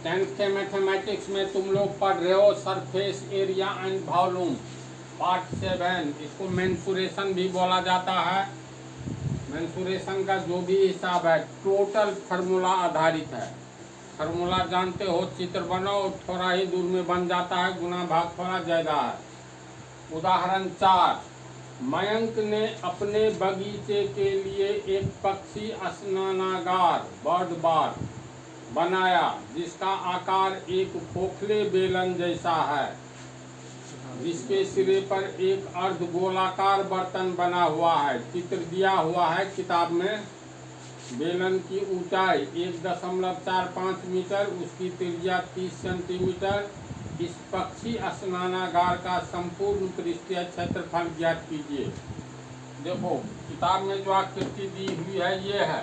Tenth के mathematics में तुम लोग पढ़ रहे हो surface area and volume part 7। इसको मेंसुरेशन भी बोला जाता है। मेंसुरेशन का जो भी हिसाब है टोटल फार्मूला आधारित है। फार्मूला जानते हो, चित्र बनाओ, थोड़ा ही दूर में बन जाता है, गुना भाग थोड़ा ज़्यादा है। उदाहरण 4, मयंक ने अपने बगीचे के लिए एक पक्षी स्नानागार बर्ड बार बनाया जिसका आकार एक खोखले बेलन जैसा है, जिसके सिरे पर एक अर्धगोलाकार बर्तन बना हुआ है। चित्र दिया हुआ है किताब में। बेलन की ऊंचाई 1.45 मीटर, उसकी त्रिज्या 30 सेंटीमीटर। इस पक्षी स्नानागार का संपूर्ण पृष्ठीय क्षेत्रफल ज्ञात कीजिए। देखो किताब में जो आकृति दी हुई है ये है,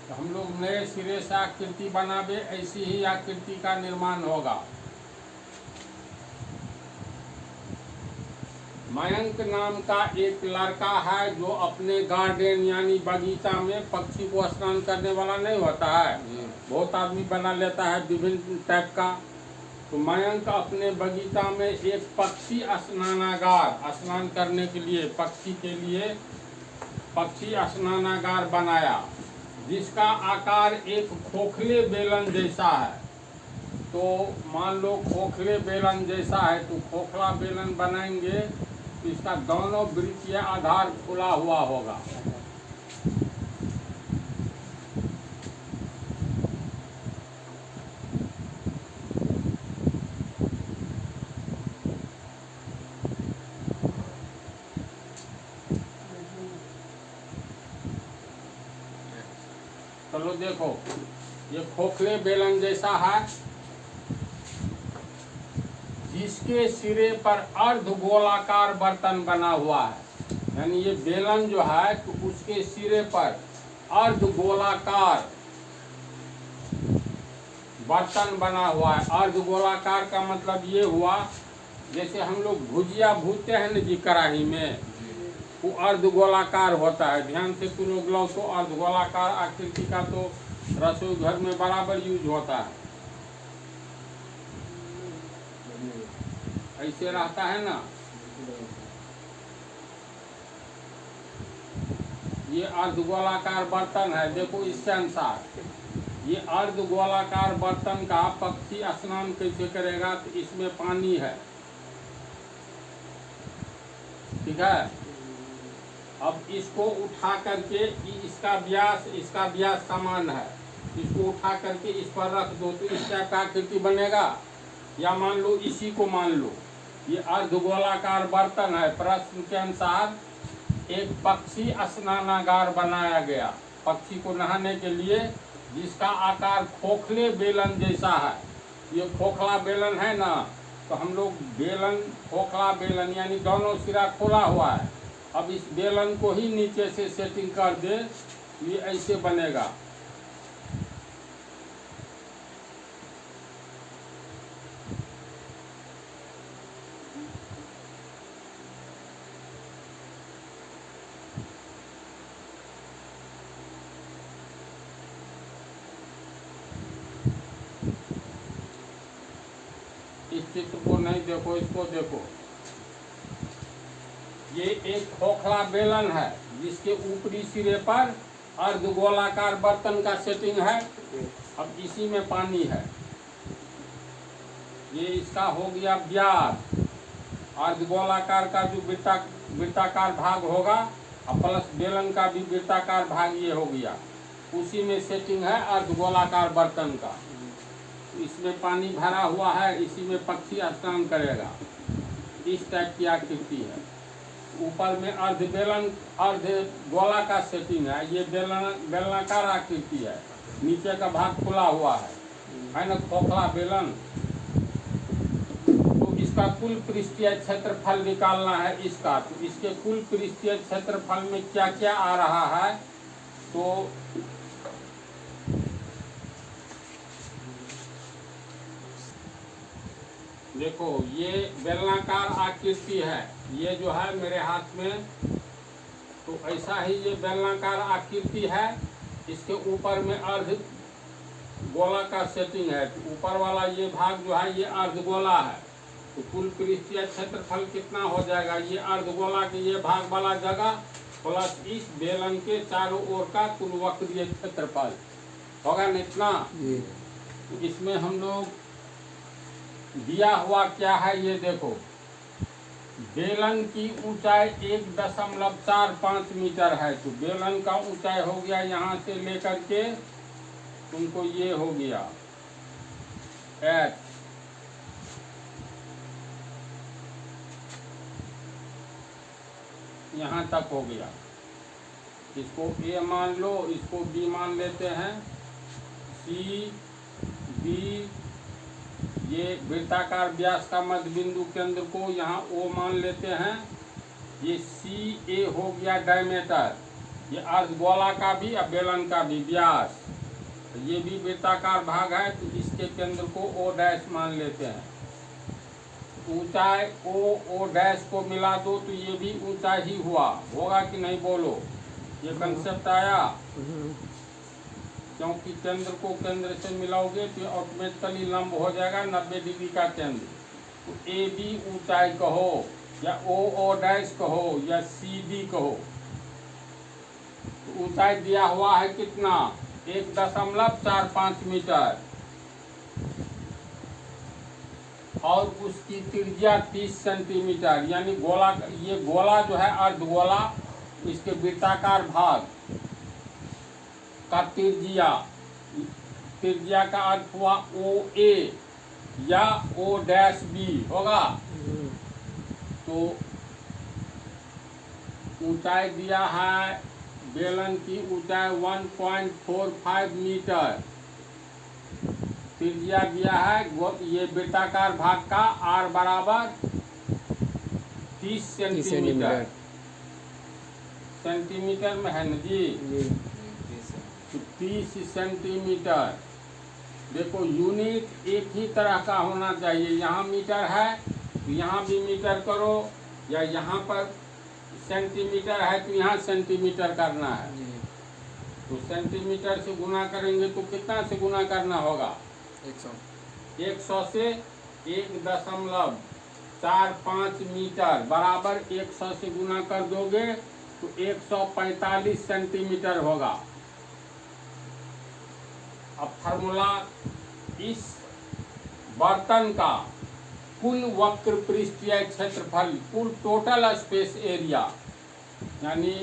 तो हम लोग नए सिरे से आकृति बनावे, ऐसी ही आकृति का निर्माण होगा। मयंक नाम का एक लड़का है जो अपने गार्डन यानी बगीचा में पक्षी को स्नान करने वाला नहीं होता है, बहुत आदमी बना लेता है विभिन्न टाइप का। तो मयंक अपने बगीचा में एक पक्षी स्नानागार, स्नान करने के लिए पक्षी के लिए पक्षी स्नानागार बनाया जिसका आकार एक खोखले बेलन जैसा है। तो मान लो खोखले बेलन जैसा है, तो खोखला बेलन बनाएंगे तो इसका दोनों वृत्तीय आधार खुला हुआ होगा। चलो देखो, ये खोखले बेलन जैसा है जिसके सिरे पर अर्धगोलाकार बर्तन बना हुआ है। यानी ये बेलन जो है तो उसके सिरे पर अर्धगोलाकार बर्तन बना हुआ है। अर्धगोलाकार का मतलब ये हुआ जैसे हम लोग भुजिया भूनते हैं ना जी कढ़ाई में, वो अर्धगोलाकार होता है। ध्यान से तुम लोग लो तो अर्धगोलाकार आकृति का तो रसोई घर में बराबर यूज होता है। ऐसे रहता है ना। ये अर्धगोलाकार बर्तन है। देखो इसके अनुसार ये अर्धगोलाकार बर्तन का पक्षी स्नान कैसे करेगा, तो इसमें पानी है, ठीक है। अब इसको उठा करके इसका व्यास समान है, इसको उठा करके इस पर रख दो तो इस टाइप का आकृति बनेगा। या मान लो इसी को मान लो, ये अर्धगोलाकार बर्तन है। प्रश्न के अनुसार एक पक्षी स्नानागार बनाया गया पक्षी को नहाने के लिए, जिसका आकार खोखले बेलन जैसा है। ये खोखला बेलन है ना, तो हम लोग बेलन खोखला बेलन यानी दोनों सिरा खोला हुआ है। अब इस बेलन को ही नीचे से सेटिंग कर दे, ये ऐसे बनेगा। इस चित्र को नहीं देखो, इसको देखो। ये एक खोखला बेलन है जिसके ऊपरी सिरे पर अर्धगोलाकार बर्तन का सेटिंग है। अब इसी में पानी है। ये इसका हो गया व्यास। अर्धगोलाकार का जो वृत्ताकार भाग होगा और प्लस बेलन का भी वृत्ताकार भाग ये हो गया, उसी में सेटिंग है अर्धगोलाकार बर्तन का। इसमें पानी भरा हुआ है, इसी में पक्षी स्नान करेगा। इस टाइप की आकृति है। ऊपर में अर्ध गोला का सेटिंग है। ये बेलनाकार आकृति है, नीचे का भाग खुला हुआ है ना, खोखला बेलन। तो इसका कुल पृष्ठीय क्षेत्रफल निकालना है इसका। तो इसके कुल पृष्ठीय क्षेत्रफल में क्या क्या आ रहा है, तो देखो ये बेलनाकार आकृति है, ये जो है मेरे हाथ में, तो ऐसा ही ये बेलनाकार आकृति है। इसके ऊपर में अर्ध अर्धगोला का सेटिंग है। तो ऊपर वाला ये भाग जो है ये अर्धगोला है, तो कुल पृष्ठीय क्षेत्रफल कितना हो जाएगा, ये अर्धगोला के ये भाग वाला जगह प्लस इस बेलन के चारों ओर का कुल वक्रीय क्षेत्रफल होगा न इतना। तो इसमें हम लोग दिया हुआ क्या है ये देखो, बेलन की ऊंचाई 1.45 मीटर है। तो बेलन का ऊंचाई हो गया यहाँ से लेकर के तुमको ये हो गया h, यहाँ तक हो गया। इसको a मान लो, इसको b मान लेते हैं, c b, ये वृत्ताकार व्यास का मध्य बिंदु केंद्र को यहाँ O मान लेते हैं। ये सी ए हो गया डायमीटर, ये अर्धगोला का भी और बेलन का भी व्यास, ये भी वृत्ताकार भाग है, तो इसके केंद्र को O डैश मान लेते हैं। ऊंचाई O डैश को मिला दो तो ये भी ऊंचाई ही हुआ, होगा कि नहीं बोलो, ये कंसेप्ट आया। क्योंकि केंद्र को केंद्र से मिलाओगे तो ऑटोमेटिकली लंब हो जाएगा 90 डिग्री का केंद्र। तो ए बी ऊंचाई कहो या ओ डैश कहो या सी बी कहो, तो ऊंचाई दिया हुआ है कितना, 1.45 मीटर, और उसकी त्रिज्या 30 सेंटीमीटर। यानी गोला, ये गोला जो है अर्धगोला, इसके वृत्ताकार भाग का त्रिज्या का अर्थ हुआ ओ ए या ओ डैश बी होगा। तो ऊंचाई दिया है, बेलन की ऊंचाई 1.45 मीटर, त्रिज्या दिया है ये वृत्ताकार भाग का r बराबर 30 सेंटीमीटर, सेंटीमीटर में है न जी, तो 30 सेंटीमीटर। देखो यूनिट एक ही तरह का होना चाहिए, यहाँ मीटर है तो यहाँ भी मीटर करो, या यहाँ पर सेंटीमीटर है तो यहाँ सेंटीमीटर करना है। तो सेंटीमीटर से गुना करेंगे तो कितना से गुना करना होगा, 100 से 1.45 मीटर बराबर 100 से गुना कर दोगे तो 145 सेंटीमीटर होगा। अब फार्मूला, इस बर्तन का कुल वक्र पृष्ठीय क्षेत्रफल, कुल टोटल स्पेस एरिया, यानी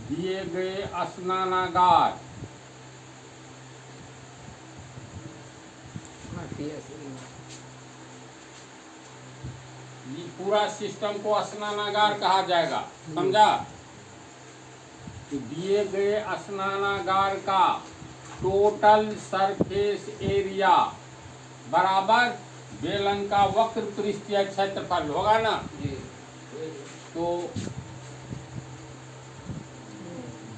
दिए गए स्नानागार ये पूरा सिस्टम को स्नानागार कहा जाएगा, समझा। तो दिए गए स्नानागार का टोटल सरफेस एरिया बराबर बेलन का वक्र पृष्ठीय क्षेत्रफल होगा ना। तो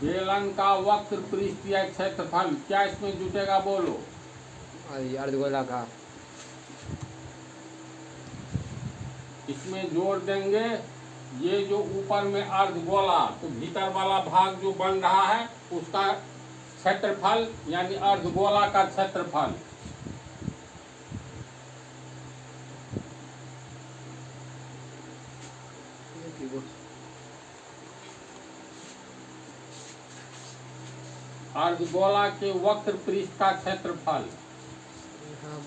बेलन का वक्र पृष्ठीय क्षेत्रफल क्या इसमें जुटेगा बोलो, अर्धगोला का, इसमें जोड़ देंगे ये जो ऊपर में अर्धगोला, तो भीतर वाला भाग जो बन रहा है उसका क्षेत्रफल, यानी अर्धगोला का क्षेत्रफल। अर्धगोला के वक्र पृष्ठ का क्षेत्रफल,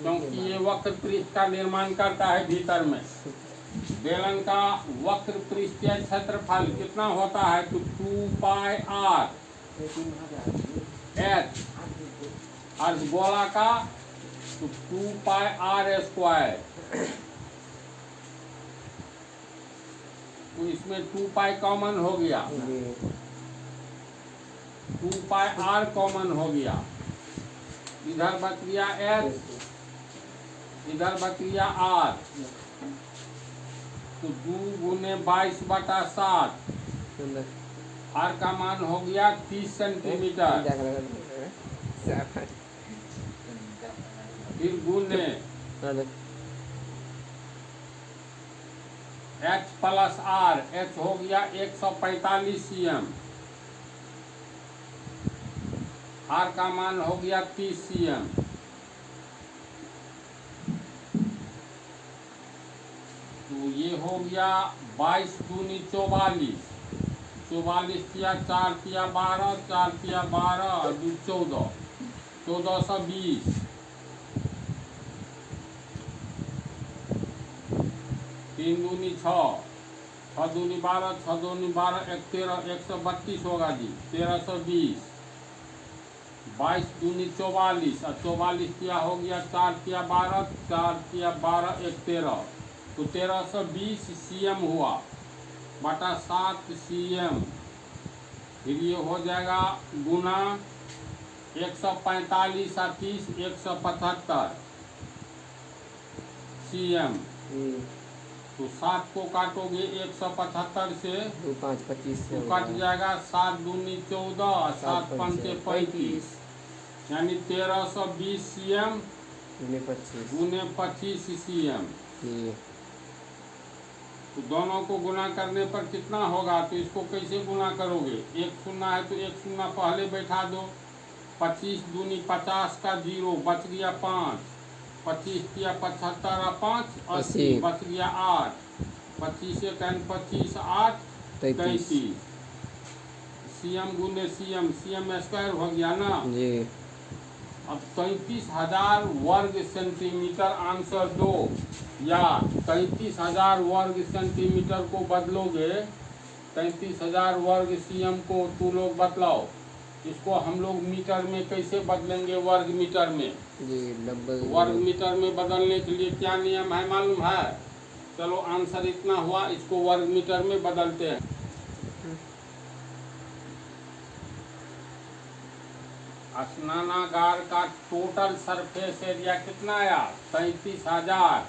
क्योंकि ये वक्र पृष्ठ का निर्माण करता है भीतर में। बेलन का वक्र पृष्ठीय क्षेत्रफल कितना होता है, तो 2 पाई r h, अर्धगोला का तो 2 पाई r स्क्वायर, तो इसमें 2 पाई कॉमन हो गया, 2 पाई r कॉमन हो गया, इधर बच गया h, इधर बच गया r, तो 2 गुने 22/7, r का मान हो गया 30 सेंटीमीटर, फिर गुने h प्लस r, h हो गया 145 cm, आर का मान हो गया 30 cm। तो ये हो गया 22 दूनी 44, 44 किया 4 किया 12, 4 किया 12 और 2 14, 1420। 3 दूनी 6, 6 दूनी 12, 6 दूनी 12, 1 13, 132 होगा जी, 1320। 22 दूनी 44 और 44 किया हो गया 4 किया 12, 4 किया 12, 1 13, तो 1320 cm हुआ बटा 7 cm। फिर ये हो जाएगा गुना 145 और 30, 175 cm। तो 7 को काटोगे 175 से, 2 5 25 तो कट जाएगा 7 दूनी 14 और 7 पंचे 35, यानी 1320 cm गुने 25 cm। तो दोनों को गुना करने पर कितना होगा, तो इसको कैसे गुना करोगे, एक शून्य है तो एक शून्य पहले बैठा दो। 25 दूनी 50 का 0 बच गया 5, 25 किया 75 और 5 80 बच गया 8, 25 एक 25 8 33 cm गुने cm, cm स्क्वायर हो गया ना जी। अब 33,000 वर्ग सेंटीमीटर आंसर दो, या 33,000 वर्ग सेंटीमीटर को बदलोगे 33,000 वर्ग cm को तू लोग बतलाओ, इसको हम लोग मीटर में कैसे बदलेंगे, वर्ग मीटर में जी। वर्ग मीटर में बदलने के लिए क्या नियम है मालूम है, चलो आंसर इतना हुआ, इसको वर्ग मीटर में बदलते हैं। स्नानागार का टोटल सरफेस एरिया कितना आया, 33,000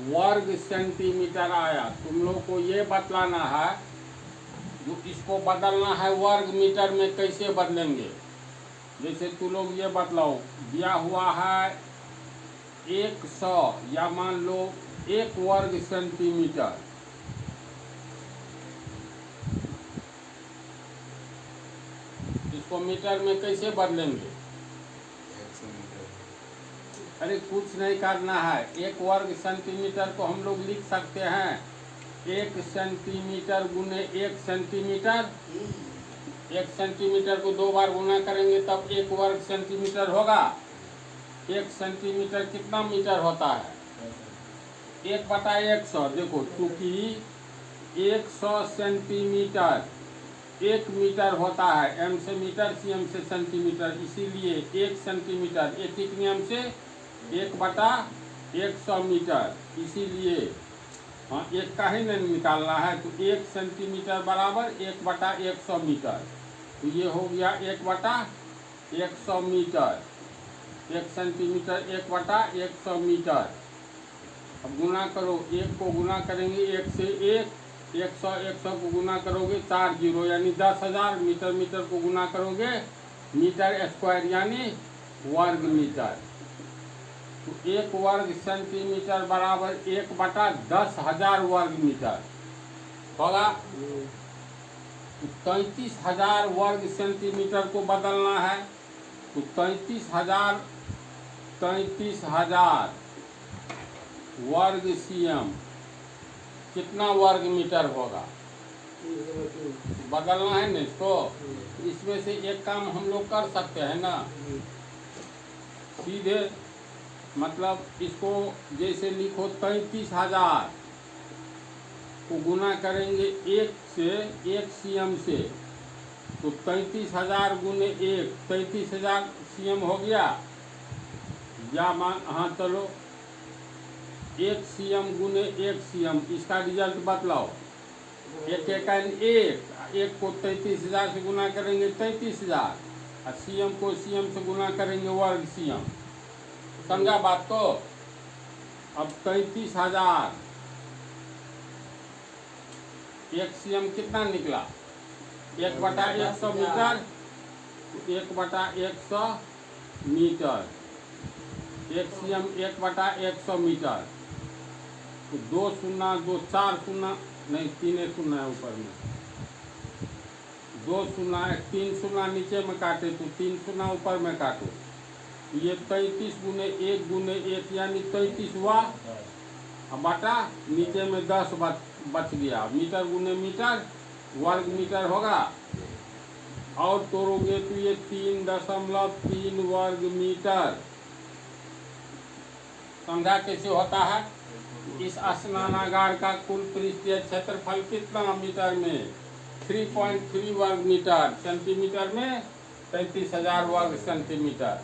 वर्ग सेंटीमीटर आया। तुम लोग को ये बतलाना है, जो इसको बदलना है वर्ग मीटर में कैसे बदलेंगे। जैसे तुम लोग ये बतलाओ, दिया हुआ है 100 या मान लो 1 वर्ग सेंटीमीटर, इसको मीटर में कैसे बदलेंगे। अरे कुछ नहीं करना है, 1 वर्ग सेंटीमीटर को हम लोग लिख सकते हैं 1 सेंटीमीटर गुने 1 सेंटीमीटर। 1 सेंटीमीटर को 2 बार गुना करेंगे तब 1 वर्ग सेंटीमीटर होगा। 1 सेंटीमीटर कितना मीटर होता है, 1/100। देखो चूंकि 100 सेंटीमीटर 1 मीटर होता है, m से मीटर, cm से सेंटीमीटर, इसीलिए 1 सेंटीमीटर एक नियम से 1/100 मीटर, इसीलिए हाँ एक का ही नहीं निकालना है, तो 1 सेंटीमीटर बराबर 1/100 मीटर। तो ये हो गया 1/100 मीटर, 1 सेंटीमीटर 1/100 मीटर। अब गुना करो, 1 को गुना करेंगे 1 से 1, 100 को गुना करोगे 4 जीरो यानी 10,000, मीटर मीटर को गुना करोगे मीटर स्क्वायर यानी वर्ग मीटर। तो 1 वर्ग सेंटीमीटर बराबर 1/10,000 वर्ग मीटर होगा। 33,000 वर्ग सेंटीमीटर को बदलना है, तो 33,000 वर्ग cm कितना वर्ग मीटर होगा, बदलना है ना इसको। इसमें से एक काम हम लोग कर सकते हैं ना, सीधे मतलब इसको जैसे लिखो 33,000 को गुना करेंगे 1 से 1 cm से, तो 33,000 गुने 1 33,000 cm हो गया, या मान हाँ चलो 1 cm गुने 1 cm, इसका रिजल्ट बतलाओ। 1 को 33,000 से गुना करेंगे 33,000, और cm को cm से गुना करेंगे वर्ग cm। समझा बात को। अब 33,000 1 cm कितना निकला, 1/100 मीटर, 1/100 मीटर, 1 cm 1/100 मीटर। तो 2 शून्य 2 4 शून्य नहीं 3 शून्य है ऊपर में, 2 शून्य 3 शून्य नीचे में काटे तो 3 शून्य ऊपर में काटो। ये 33 गुने 1 यानी 33 हुआ। अब बाटा नीचे में 10 बच गया। मीटर गुने मीटर वर्ग मीटर होगा। और तोड़ोगे तो ये 3.3 वर्ग मीटर। समझा कैसे होता है? इस स्नानागार का कुल पृष्ठीय क्षेत्रफल कितना मीटर में? 3.3 वर्ग मीटर। सेंटीमीटर में 33,000 वर्ग सेंटीमीटर।